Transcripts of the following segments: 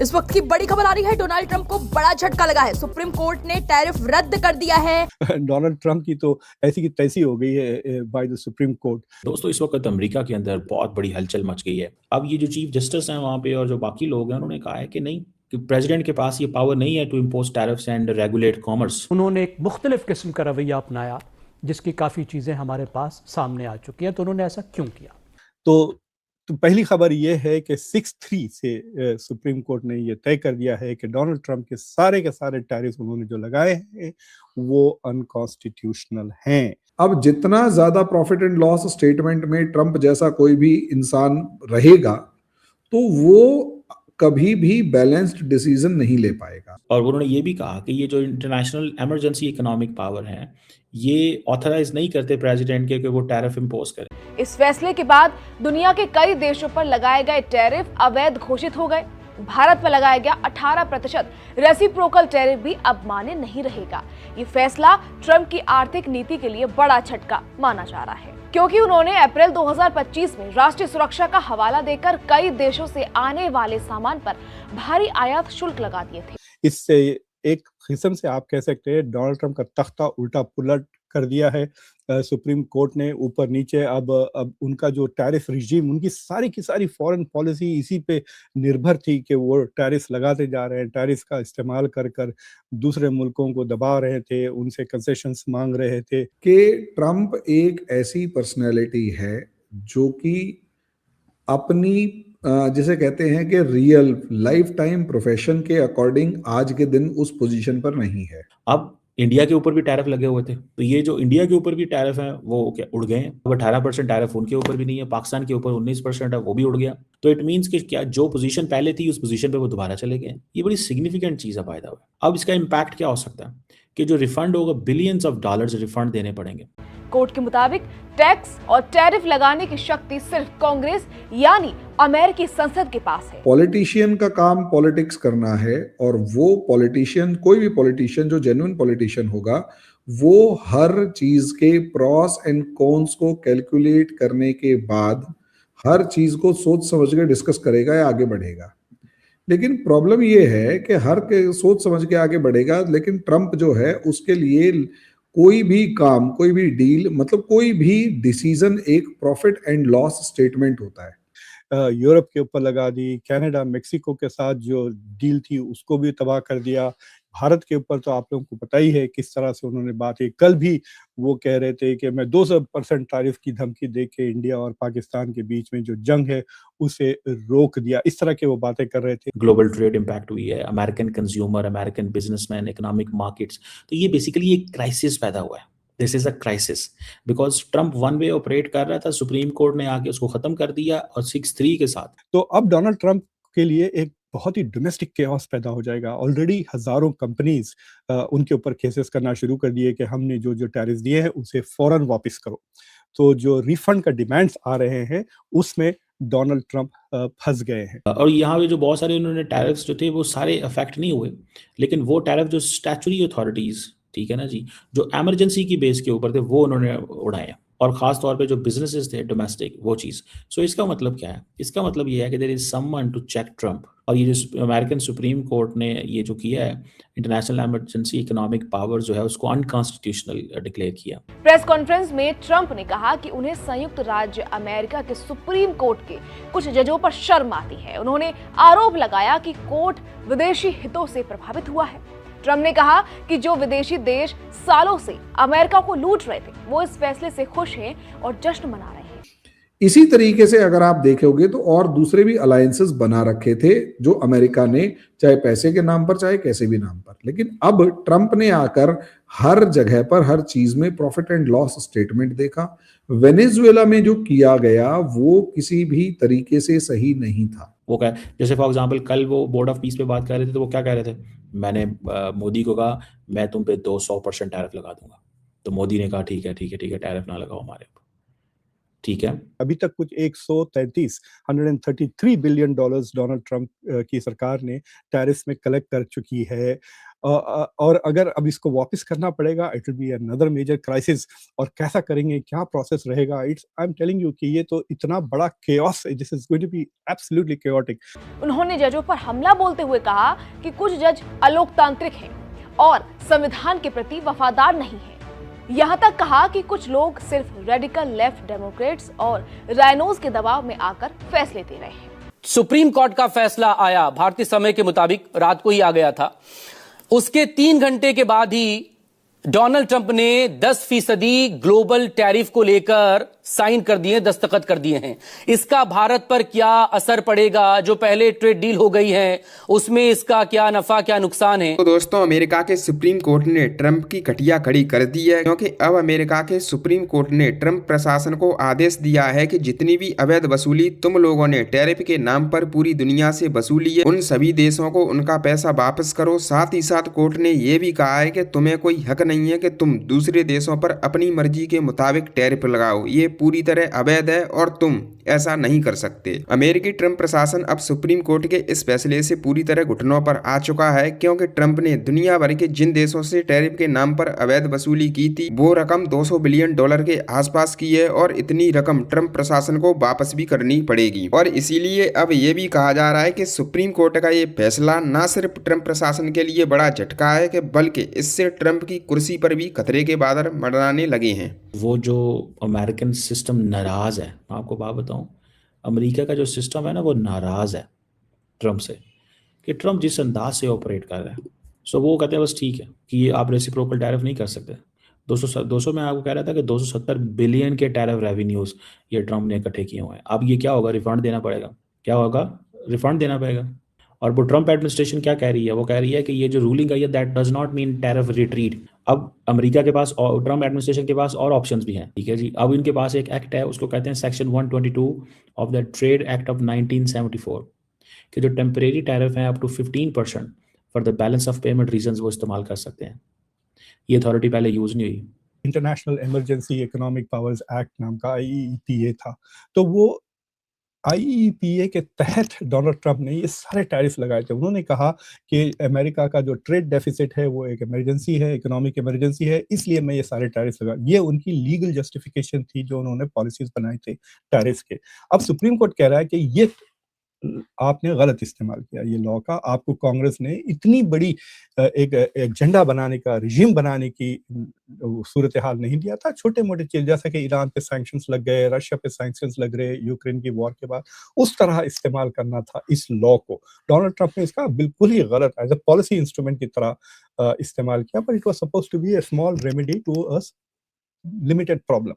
इस वक्त की बड़ी खबर आ रही है, डोनाल्ड ट्रंप को बड़ा झटका लगा है। सुप्रीम कोर्ट ने टैरिफ रद्द कर दिया है। डोनाल्ड ट्रंप की तो ऐसी की तैसी हो गई है बाय द सुप्रीम कोर्ट। दोस्तों, इस वक्त अमेरिका के अंदर बहुत बड़ी हलचल मच गई है। अब ये जो चीफ जस्टिस हैं वहाँ पे और जो बाकी लोग हैं, उन्होंने कहा है कि नहीं, कि प्रेसिडेंट के पास ये पावर नहीं है to impose tariffs and regulate commerce. उन्होंने एक मुख्तलिफ किस्म का रवैया अपनाया जिसकी काफ़ी चीज़ें हमारे पास सामने आ चुकी हैं। तो उन्होंने ऐसा क्यों किया? तो पहली खबर ये है कि 6-3 से सुप्रीम कोर्ट ने ये तय कर दिया है कि डोनाल्ड ट्रंप के सारे टैरिफ उन्होंने जो लगाए हैं वो अनकॉन्स्टिट्यूशनल हैं। अब जितना ज्यादा प्रॉफिट एंड लॉस स्टेटमेंट में ट्रंप जैसा कोई भी इंसान रहेगा तो वो कभी भी बैलेंस्ड डिसीजन नहीं ले पाएगा। और उन्होंने ये भी कहा कि ये जो इंटरनेशनल इमरजेंसी इकोनॉमिक पावर है, ये ऑथराइज नहीं करते प्रेसिडेंट के कि वो टैरिफ इम्पोज करें। इस फैसले के बाद दुनिया के कई देशों पर लगाए गए टैरिफ अवैध घोषित हो गए। भारत पर लगाया गया 18% रेसिप्रोकल टैरिफ भी अब मान्य नहीं रहेगा। ये फैसला ट्रंप की आर्थिक नीति के लिए बड़ा झटका माना जा रहा है, क्योंकि उन्होंने अप्रैल 2025 में राष्ट्रीय सुरक्षा का हवाला देकर कई देशों से आने वाले सामान पर भारी आयात शुल्क लगा दिए थे। इससे एक किस्म से आप कह सकते हैं डोनाल्ड ट्रंप का तख्ता उल्टा पुलट कर दिया है सुप्रीम कोर्ट ने, ऊपर नीचे। अब उनका जो टैरिफ रिजीम, उनकी सारी की सारी फॉरेन पॉलिसी इसी पे निर्भर थी कि वो टैरिफ लगाते जा रहे हैं, टैरिफ का इस्तेमाल कर कर दूसरे मुल्कों को दबा रहे थे, उनसे कंसेशंस मांग रहे थे। कि ट्रंप एक ऐसी पर्सनैलिटी है जो कि अपनी जिसे कहते हैं कि रियल लाइफ टाइम प्रोफेशन के अकॉर्डिंग आज के दिन उस पोजीशन पर नहीं है। अब इंडिया के ऊपर भी टैरिफ लगे हुए थे, तो ये जो इंडिया के ऊपर भी टैरिफ है वो क्या उड़ गए हैं। अब 18% टैरिफ उनके ऊपर भी नहीं है, पाकिस्तान के ऊपर 19% है, वो भी उड़ गया। तो इट मींस कि क्या जो पोजीशन पहले थी उस पोजीशन पे वो दोबारा चले गए। ये बड़ी सिग्निफिकेंट चीज़ है बाय द वे। अब इसका इम्पैक्ट क्या हो सकता है कि जो रिफंड होगा, बिलियंस ऑफ डॉलर्स रिफंड देने पड़ेंगे। कोर्ट के मुताबिक टैक्स और टैरिफ लगाने की शक्ति सिर्फ कांग्रेस यानी अमेरिकी संसद के पास है। पॉलिटिशियन का काम पॉलिटिक्स करना है, और वो पॉलिटिशियन, कोई भी पॉलिटिशियन जो जेन्युइन पॉलिटिशियन होगा, वो हर चीज के प्रॉस एंड कॉन्स को कैलकुलेट करने के बाद हर चीज को सोच समझ के डिस्कस करेगा या आगे बढ़ेगा। लेकिन प्रॉब्लम ये है कि हर के सोच समझ के आगे बढ़ेगा, लेकिन ट्रंप जो है उसके लिए कोई भी काम, कोई भी डील, मतलब कोई भी डिसीजन एक प्रॉफिट एंड लॉस स्टेटमेंट होता है। यूरोप के ऊपर लगा दी, कनाडा मेक्सिको के साथ जो डील थी उसको भी तबाह कर दिया। भारत के ऊपर तो आप लोगों को पता ही है किस तरह से उन्होंने बात की। कल भी वो कह रहे थे कि मैं 200% टैरिफ की धमकी दे के इंडिया और पाकिस्तान के बीच में जो जंग है उसे रोक दिया। इस तरह के वो बातें कर रहे थे। ग्लोबल ट्रेड इम्पैक्ट हुई है, American consumer, American businessman, economic markets. तो ये बेसिकली एक क्राइसिस पैदा हुआ है। This is a crisis because Trump one way operate कर रहा था, सुप्रीम कोर्ट ने आके उसको खत्म कर दिया और 6-3 के साथ। तो अब डोनाल्ड ट्रंप के लिए एक बहुत ही डोमेस्टिक केओस पैदा हो जाएगा। ऑलरेडी हजारों कंपनीज उनके ऊपर केसेस करना शुरू कर दिए कि हमने जो जो टैरिफ दिए हैं उसे फौरन वापस करो। तो जो रिफंड का डिमांड्स आ रहे हैं उसमें डोनाल्ड ट्रंप फंस गए हैं। और यहाँ पे जो बहुत सारे उन्होंने टैरिफ्स जो थे वो सारे अफेक्ट नहीं हुए, लेकिन वो टैरिफ जो स्टैचुरी अथॉरिटीज, ठीक है ना जी, जो एमरजेंसी की बेस के ऊपर थे वो उन्होंने उड़ाए, और खास तौर पे जो बिजनेसेस थे डोमेस्टिक, वो चीज़। सो इसका मतलब क्या है? इसका मतलब ये है कि there is someone to check Trump. और ये जो अमेरिकन सुप्रीम कोर्ट ने ये जो किया है, इंटरनेशनल इमरजेंसी इकोनॉमिक पावर जो है उसको अनकॉन्स्टिट्यूशनल डिक्लेयर किया। प्रेस कॉन्फ्रेंस में ट्रंप ने कहा कि उन्हें संयुक्त राज्य अमेरिका के सुप्रीम कोर्ट के कुछ जजों पर शर्म आती है। उन्होंने आरोप लगाया कि कोर्ट विदेशी हितों से प्रभावित हुआ है। ट्रंप ने कहा कि जो विदेशी देश सालों से अमेरिका को लूट रहे थे वो इस फैसले से खुश हैं और जश्न मना रहे हैं। इसी तरीके से अगर आप देखोगे तो और दूसरे भी अलायंसेस बना रखे थे जो अमेरिका ने, चाहे पैसे के नाम पर चाहे कैसे भी नाम पर। लेकिन अब ट्रंप ने आकर हर जगह पर हर चीज में प्रॉफिट एंड लॉस स्टेटमेंट देखा। वेनेजुएला में जो किया गया वो किसी भी तरीके से सही नहीं था। वो क्या, जैसे फॉर एग्जांपल कल वो बोर्ड ऑफ पीस पे बात कर रहे थे, तो वो क्या कह रहे थे? मैंने मोदी को कहा मैं तुम पे 200% टैरिफ लगा दूंगा, तो मोदी ने कहा ठीक है टैरिफ ना लगाओ हमारे ऊपर। ठीक है। अभी तक कुछ 133 बिलियन डॉलर्स डोनाल्ड ट्रंप की सरकार ने टैरिफ्स में कलेक्ट कर चुकी है। और अगर अब इसको वापस करना पड़ेगा, it will be another major crisis. और कैसा करेंगे, क्या प्रोसेस रहेगा, it's I am telling you कि ये तो इतना बड़ा केओस है, this is going to be absolutely chaotic. उन्होंने जजों पर हमला बोलते हुए कहा कि कुछ जज अलोकतांत्रिक हैं और संविधान के प्रति वफादार नहीं हैं। यहां तक कहा कि कुछ लोग सिर्फ रेडिकल लेफ्ट डेमोक्रेट्स और राइनोज के दबाव में आकर फैसले दे रहे हैं। सुप्रीम कोर्ट का फैसला आया भारतीय समय के मुताबिक रात को ही आ गया था। उसके 3 घंटे के बाद ही डोनाल्ड ट्रंप ने 10% ग्लोबल टैरिफ को लेकर साइन कर दिए, दस्तखत कर दिए हैं। इसका भारत पर क्या असर पड़ेगा? जो पहले ट्रेड डील हो गई है उसमें इसका क्या नफा क्या नुकसान है? तो दोस्तों, अमेरिका के सुप्रीम कोर्ट ने ट्रंप की खटिया खड़ी कर दी है, क्योंकि अब अमेरिका के सुप्रीम कोर्ट ने ट्रंप प्रशासन को आदेश दिया है कि जितनी भी अवैध वसूली तुम लोगों ने टैरिफ के नाम पर पूरी दुनिया से वसूली है, उन सभी देशों को उनका पैसा वापस करो। साथ ही साथ कोर्ट ने यह भी कहा है कि तुम्हें कोई हक नहीं है कि तुम दूसरे देशों पर अपनी मर्जी के मुताबिक टैरिफ लगाओ। ये पूरी तरह अवैध है और तुम ऐसा नहीं कर सकते। अमेरिकी ट्रंप प्रशासन अब सुप्रीम कोर्ट के इस फैसले से पूरी तरह घुटनों पर आ चुका है, क्योंकि ट्रंप ने दुनिया भर के जिन देशों से टैरिफ के नाम पर अवैध वसूली की थी वो रकम 200 बिलियन डॉलर के आसपास की है, और इतनी रकम ट्रंप प्रशासन को वापस भी करनी पड़ेगी। और इसीलिए अब ये भी कहा जा रहा है कि सुप्रीम कोर्ट का ये फैसला न सिर्फ ट्रंप प्रशासन के लिए बड़ा झटका है, कि बल्कि इससे ट्रंप की कुर्सी पर भी खतरे के बादल मंडराने लगे हैं। वो जो अमेरिकन सिस्टम नाराज है, मैं आपको बात बताऊं, अमेरिका का जो सिस्टम है ना वो नाराज है ट्रंप से, कि ट्रंप जिस अंदाज से ऑपरेट कर रहा है। सो वो कहते हैं बस ठीक है कि ये आप रेसिप्रोकल टैरिफ नहीं कर सकते। 200 मैं आपको कह रहा था कि 270 बिलियन के टैरिफ रेवेन्यूज ये ट्रंप ने इकट्ठे किए हुए हैं। अब ये क्या होगा, रिफंड देना पड़ेगा। क्या होगा, रिफंड देना पड़ेगा। और वो ट्रंप एडमिनिस्ट्रेशन क्या कह रही है, वो कह रही है कि ये जो रूलिंग आई है that does not mean tariff retreat. अब अमेरिका के पास और ट्रंप एडमिनिस्ट्रेशन के पास और ऑप्शंस भी हैं, ठीक है जी। अब इनके पास एक एक्ट है, उसको कहते हैं section 122 of the trade act of 1974, कि जो टेम्परेरी टैरिफ है up to 15% for the balance of payment reasons वो इस्तेमाल कर सकते हैं। ये अथॉरिटी पहले यूज नहीं हुई। International emergency economic powers act नाम का IEEPA था, तो वो IEEPA के तहत डोनाल्ड ट्रंप ने ये सारे टैरिफ लगाए थे। उन्होंने कहा कि अमेरिका का जो ट्रेड डेफिसिट है वो एक इमरजेंसी है, इकोनॉमिक इमरजेंसी है, इसलिए मैं ये सारे टैरिफ लगा। ये उनकी लीगल जस्टिफिकेशन थी जो उन्होंने पॉलिसीज बनाए थे टैरिफ के। अब सुप्रीम कोर्ट कह रहा है कि ये आपने गलत इस्तेमाल किया ये लॉ का। आपको कांग्रेस ने इतनी बड़ी एक एजेंडा बनाने का, रिजीम बनाने की सूरत हाल नहीं दिया था। छोटे मोटे चीज जैसा कि ईरान पे सैंक्शंस लग गए, रशिया पे सैंक्शंस लग रहे यूक्रेन की वॉर के बाद, उस तरह इस्तेमाल करना था इस लॉ को। डोनाल्ड ट्रंप ने इसका बिल्कुल ही गलत एज अ पॉलिसी इंस्ट्रूमेंट की तरह इस्तेमाल किया, but it was supposed to be a small remedy to a limited problem.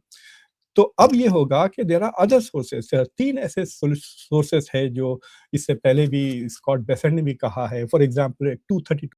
तो अब ये होगा कि देयर आर अदर सोर्सेस। 3 ऐसे सोर्सेस है जो इससे पहले भी स्कॉट बेसेंट ने भी कहा है। For example 232